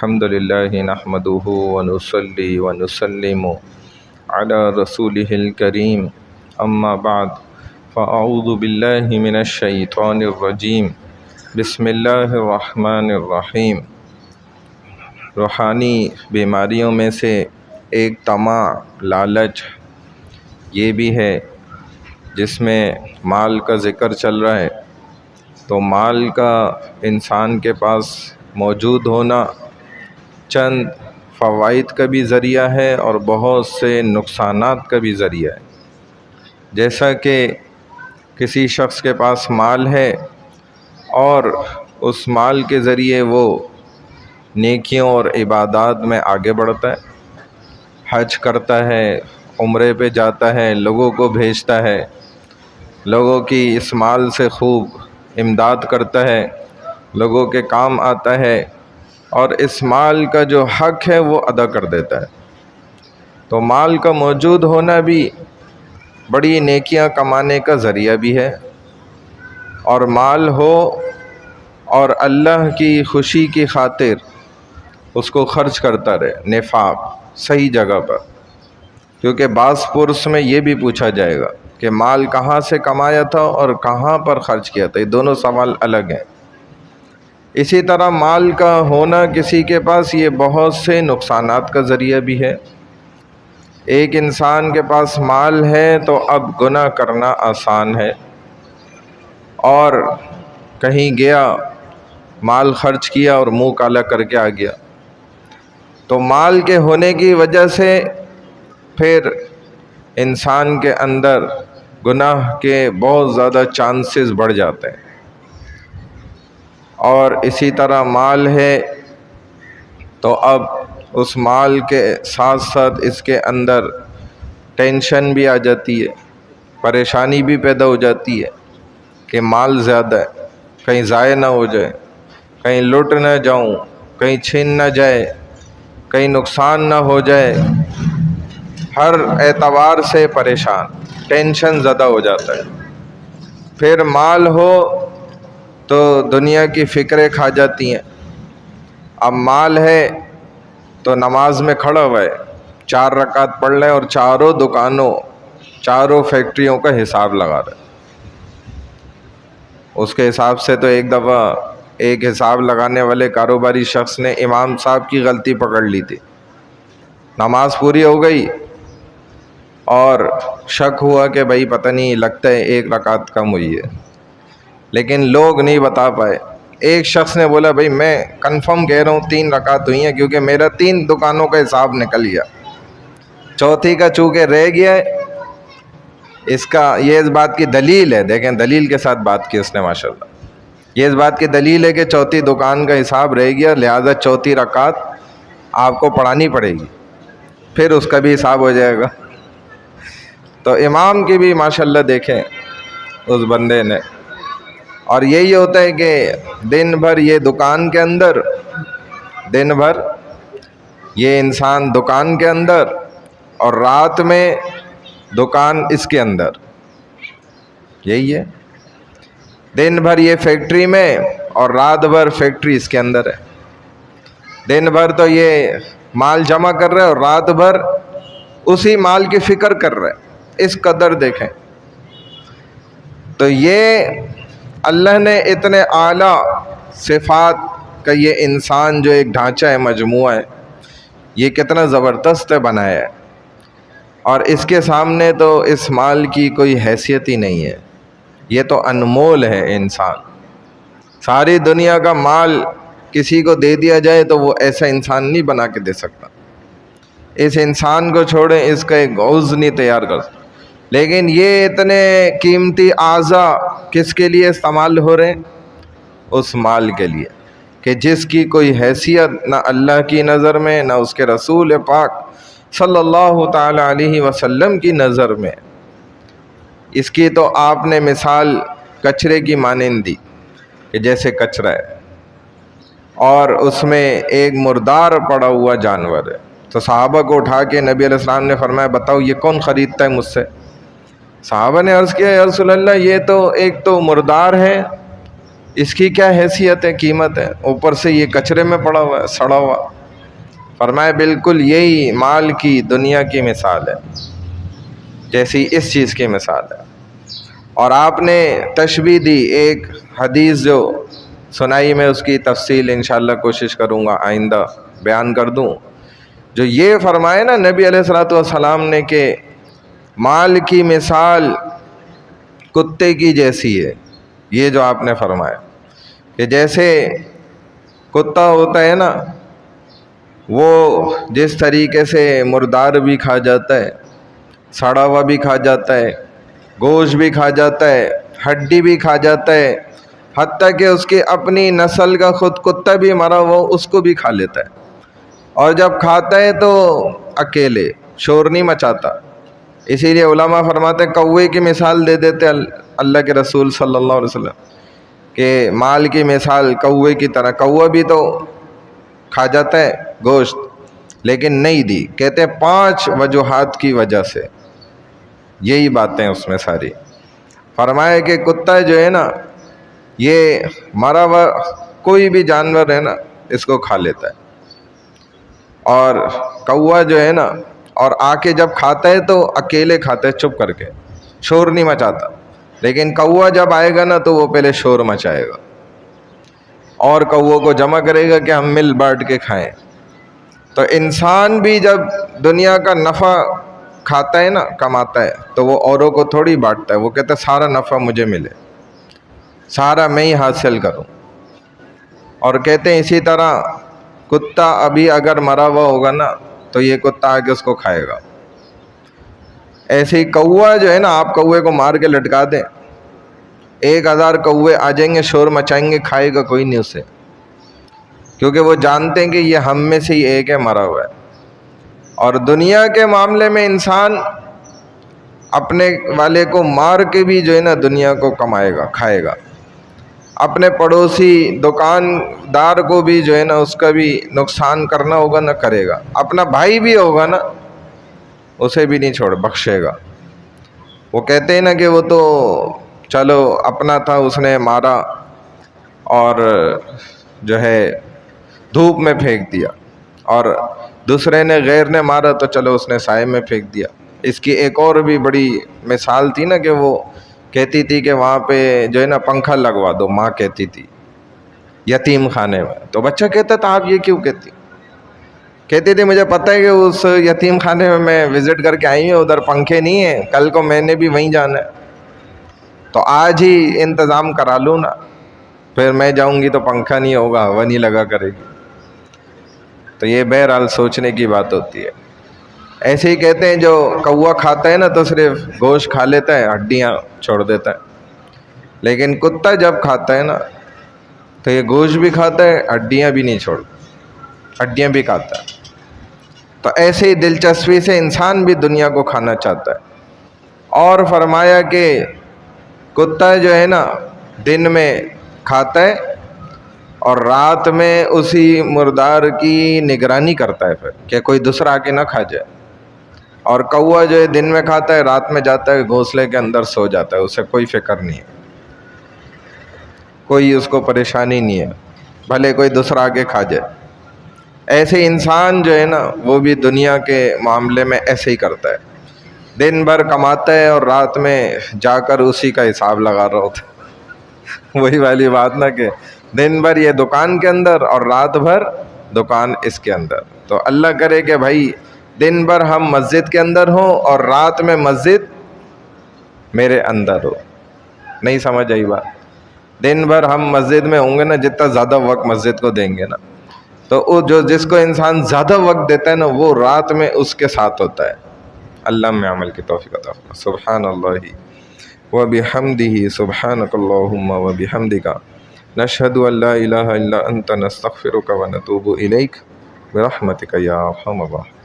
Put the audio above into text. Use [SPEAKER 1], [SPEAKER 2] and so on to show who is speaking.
[SPEAKER 1] الحمد لله نحمده ونصلي ونسلم على رسوله الكريم أما بعد فأعوذ بالله من الشيطان الرجيم بسم اللہ الرحمن الرحیم۔ روحانی بیماریوں میں سے ایک طمع، لالچ یہ بھی ہے، جس میں مال کا ذکر چل رہا ہے۔ تو مال کا انسان کے پاس موجود ہونا چند فوائد کا بھی ذریعہ ہے اور بہت سے نقصانات کا بھی ذریعہ ہے۔ جیسا کہ کسی شخص کے پاس مال ہے اور اس مال کے ذریعے وہ نیکیوں اور عبادات میں آگے بڑھتا ہے، حج کرتا ہے، عمرے پہ جاتا ہے، لوگوں کو بھیجتا ہے، لوگوں کی اس مال سے خوب امداد کرتا ہے، لوگوں کے کام آتا ہے اور اس مال کا جو حق ہے وہ ادا کر دیتا ہے۔ تو مال کا موجود ہونا بھی بڑی نیکیاں کمانے کا ذریعہ بھی ہے، اور مال ہو اور اللہ کی خوشی کی خاطر اس کو خرچ کرتا رہے نفاق صحیح جگہ پر، کیونکہ بعض پرس میں یہ بھی پوچھا جائے گا کہ مال کہاں سے کمایا تھا اور کہاں پر خرچ کیا تھا، یہ دونوں سوال الگ ہیں۔ اسی طرح مال کا ہونا کسی کے پاس یہ بہت سے نقصانات کا ذریعہ بھی ہے۔ ایک انسان کے پاس مال ہے تو اب گناہ کرنا آسان ہے، اور کہیں گیا مال خرچ کیا اور منہ کالا کر کے آ گیا، تو مال کے ہونے کی وجہ سے پھر انسان کے اندر گناہ کے بہت زیادہ چانسز بڑھ جاتے ہیں۔ اور اسی طرح مال ہے تو اب اس مال کے ساتھ ساتھ اس کے اندر ٹینشن بھی آ جاتی ہے، پریشانی بھی پیدا ہو جاتی ہے کہ مال زیادہ ہے، کہیں ضائع نہ ہو جائے، کہیں لٹ نہ جاؤں، کہیں چھین نہ جائے، کہیں نقصان نہ ہو جائے، ہر اعتبار سے پریشان، ٹینشن زدہ ہو جاتا ہے۔ پھر مال ہو تو دنیا کی فکریں کھا جاتی ہیں۔ اب مال ہے تو نماز میں کھڑا ہوا ہے، 4 رکعت پڑھ لے اور چاروں دکانوں، چاروں فیکٹریوں کا حساب لگا رہا ہے۔ اس کے حساب سے تو ایک دفعہ ایک حساب لگانے والے کاروباری شخص نے امام صاحب کی غلطی پکڑ لی تھی۔ نماز پوری ہو گئی اور شک ہوا کہ بھائی پتہ نہیں، لگتا ہے 1 رکعت کم ہوئی ہے، لیکن لوگ نہیں بتا پائے۔ ایک شخص نے بولا بھائی میں کنفرم کہہ رہا ہوں 3 رکعت ہوئی ہیں، کیونکہ میرا 3 دکانوں کا حساب نکل گیا، چوتھی کا چونکہ رہ گیا ہے۔ اس کا یہ اس بات کی دلیل ہے، دیکھیں دلیل کے ساتھ بات کی اس نے ماشاءاللہ، یہ اس بات کی دلیل ہے کہ چوتھی دکان کا حساب رہ گیا، لہذا چوتھی رکعت آپ کو پڑھانی پڑے گی، پھر اس کا بھی حساب ہو جائے گا۔ تو امام کی بھی ماشاءاللہ دیکھیں اس بندے نے، اور یہی ہوتا ہے کہ دن بھر یہ دکان کے اندر، دن بھر یہ انسان دکان کے اندر، اور رات میں دکان اس کے اندر، یہی ہے۔ دن بھر یہ فیکٹری میں اور رات بھر فیکٹری اس کے اندر ہے۔ دن بھر تو یہ مال جمع کر رہے اور رات بھر اسی مال کی فکر کر رہے، اس قدر دیکھیں۔ تو یہ اللہ نے اتنے اعلیٰ صفات کا یہ انسان جو ایک ڈھانچہ ہے، مجموعہ ہے، یہ کتنا زبردست بنایا ہے، اور اس کے سامنے تو اس مال کی کوئی حیثیت ہی نہیں ہے۔ یہ تو انمول ہے انسان، ساری دنیا کا مال کسی کو دے دیا جائے تو وہ ایسا انسان نہیں بنا کے دے سکتا۔ اس انسان کو چھوڑیں، اس کا ایک عضو نہیں تیار کر سکتا، لیکن یہ اتنے قیمتی اعضاء کس کے لیے استعمال ہو رہے ہیں؟ اس مال کے لیے کہ جس کی کوئی حیثیت نہ اللہ کی نظر میں، نہ اس کے رسول پاک صلی اللہ تعالی علیہ وسلم کی نظر میں۔ اس کی تو آپ نے مثال کچرے کی مانند دی کہ جیسے کچرا ہے اور اس میں ایک مردار پڑا ہوا جانور ہے، تو صحابہ کو اٹھا کے نبی علیہ السلام نے فرمایا بتاؤ یہ کون خریدتا ہے مجھ سے؟ صحابہ نے عرض کیا یا رسول اللہ یہ تو ایک تو مردار ہے اس کی کیا حیثیت ہے، قیمت ہے، اوپر سے یہ کچرے میں پڑا ہوا ہے، سڑا ہوا۔ فرمایا بالکل یہی مال کی دنیا کی مثال ہے، جیسی اس چیز کی مثال ہے۔ اور آپ نے تشبیہ دی، ایک حدیث جو سنائی، میں اس کی تفصیل انشاءاللہ کوشش کروں گا آئندہ بیان کر دوں، جو یہ فرمائے نا نبی علیہ الصلوۃ والسلام نے کہ مال کی مثال کتے کی جیسی ہے۔ یہ جو آپ نے فرمایا کہ جیسے کتا ہوتا ہے نا، وہ جس طریقے سے مردار بھی کھا جاتا ہے، سڑا ہوا بھی کھا جاتا ہے، گوشت بھی کھا جاتا ہے، ہڈی بھی کھا جاتا ہے، حتیٰ کہ اس کی اپنی نسل کا خود کتا بھی مرا ہوا اس کو بھی کھا لیتا ہے، اور جب کھاتا ہے تو اکیلے، شور نہیں مچاتا۔ اسی لیے علماء فرماتے ہیں، کوے کی مثال دے دیتے اللہ کے رسول صلی اللہ علیہ وسلم کہ مال کی مثال کوے کی طرح۔ کوا بھی تو کھا جاتا ہے گوشت، لیکن نہیں دی، کہتے 5 وجوہات کی وجہ سے، یہی باتیں اس میں ساری۔ فرمایا کہ کتا جو ہے نا، یہ مرا ہوا کوئی بھی جانور ہے نا، اس کو کھا لیتا ہے، اور کوا جو ہے نا، اور آ کے جب کھاتا ہے تو اکیلے کھاتا ہے، چپ کر کے، شور نہیں مچاتا۔ لیکن کوا جب آئے گا نا تو وہ پہلے شور مچائے گا، اور کووں کو جمع کرے گا کہ ہم مل بانٹ کے کھائیں۔ تو انسان بھی جب دنیا کا نفع کھاتا ہے نا، کماتا ہے، تو وہ اوروں کو تھوڑی بانٹتا ہے، وہ کہتا ہے سارا نفع مجھے ملے، سارا میں ہی حاصل کروں۔ اور کہتے ہیں اسی طرح کتا ابھی اگر مرا ہوا ہوگا نا تو یہ کتا آ کے اس کو کھائے گا۔ ایسے ہی کوا جو ہے نا، آپ کوے کو مار کے لٹکا دیں، 1000 کوے آ جائیں گے، شور مچائیں گے، کھائے گا کوئی نہیں اسے، کیونکہ وہ جانتے ہیں کہ یہ ہم میں سے ہی ایک ہے، مرا ہوا ہے۔ اور دنیا کے معاملے میں انسان اپنے والے کو مار کے بھی جو ہے نا دنیا کو کمائے گا، کھائے گا، اپنے پڑوسی دکاندار کو بھی جو ہے نا اس کا بھی نقصان کرنا ہوگا نہ کرے گا، اپنا بھائی بھی ہوگا نا اسے بھی نہیں چھوڑ بخشے گا۔ وہ کہتے ہیں نا کہ وہ تو چلو اپنا تھا، اس نے مارا اور جو ہے دھوپ میں پھینک دیا، اور دوسرے نے غیر نے مارا تو چلو اس نے سائے میں پھینک دیا۔ اس کی ایک اور بھی بڑی مثال تھی نا کہ وہ کہتی تھی کہ وہاں پہ جو ہے نا پنکھا لگوا دو، ماں کہتی تھی یتیم خانے میں، تو بچہ کہتا تھا آپ یہ کیوں کہتی تھی مجھے پتہ ہے کہ اس یتیم خانے میں وزٹ کر کے آئی ہوں، ادھر پنکھے نہیں ہیں، کل کو میں نے بھی وہیں جانا ہے، تو آج ہی انتظام کرا لوں نا، پھر میں جاؤں گی تو پنکھا نہیں ہوگا، ہوا نہیں لگا کرے گی۔ تو یہ بہرحال سوچنے کی بات ہوتی ہے۔ ایسے ہی کہتے ہیں جو کوا کھاتا ہے نا تو صرف گوشت کھا لیتا ہے، ہڈیاں چھوڑ دیتا ہے، لیکن کتا جب کھاتا ہے نا تو یہ گوشت بھی کھاتا ہے، ہڈیاں بھی نہیں چھوڑتا، ہڈیاں بھی کھاتا ہے۔ تو ایسے ہی دلچسپی سے انسان بھی دنیا کو کھانا چاہتا ہے۔ اور فرمایا کہ کتا جو ہے نا دن میں کھاتا ہے اور رات میں اسی مردار کی نگرانی کرتا ہے، پھر کہ کوئی دوسرا آ کے نہ کھا جائے۔ اور کوا جو ہے دن میں کھاتا ہے، رات میں جاتا ہے گھونسلے کے اندر سو جاتا ہے، اسے کوئی فکر نہیں ہے، کوئی اس کو پریشانی نہیں ہے، بھلے کوئی دوسرا آ کے کھا جائے۔ ایسے انسان جو ہے نا وہ بھی دنیا کے معاملے میں ایسے ہی کرتا ہے، دن بھر کماتا ہے اور رات میں جا کر اسی کا حساب لگا رہا ہوتا ہے۔ وہی والی بات نا کہ دن بھر یہ دکان کے اندر اور رات بھر دکان اس کے اندر۔ تو اللہ کرے کہ بھائی دن بھر ہم مسجد کے اندر ہوں اور رات میں مسجد میرے اندر ہو۔ نہیں سمجھ آئی بات؟ دن بھر ہم مسجد میں ہوں گے نا، جتنا زیادہ وقت مسجد کو دیں گے نا، تو جس کو انسان زیادہ وقت دیتا ہے نا وہ رات میں اس کے ساتھ ہوتا ہے۔ اللہ میں عمل کی توفیق عطا فرمائے۔ سبحان اللہ وبحمدہ، سبحانک اللہم وبحمدک، نشہد ان لا الہ الا انت، نستغفرک ونتوب الیک، برحمتک یا ارحم الراحمین۔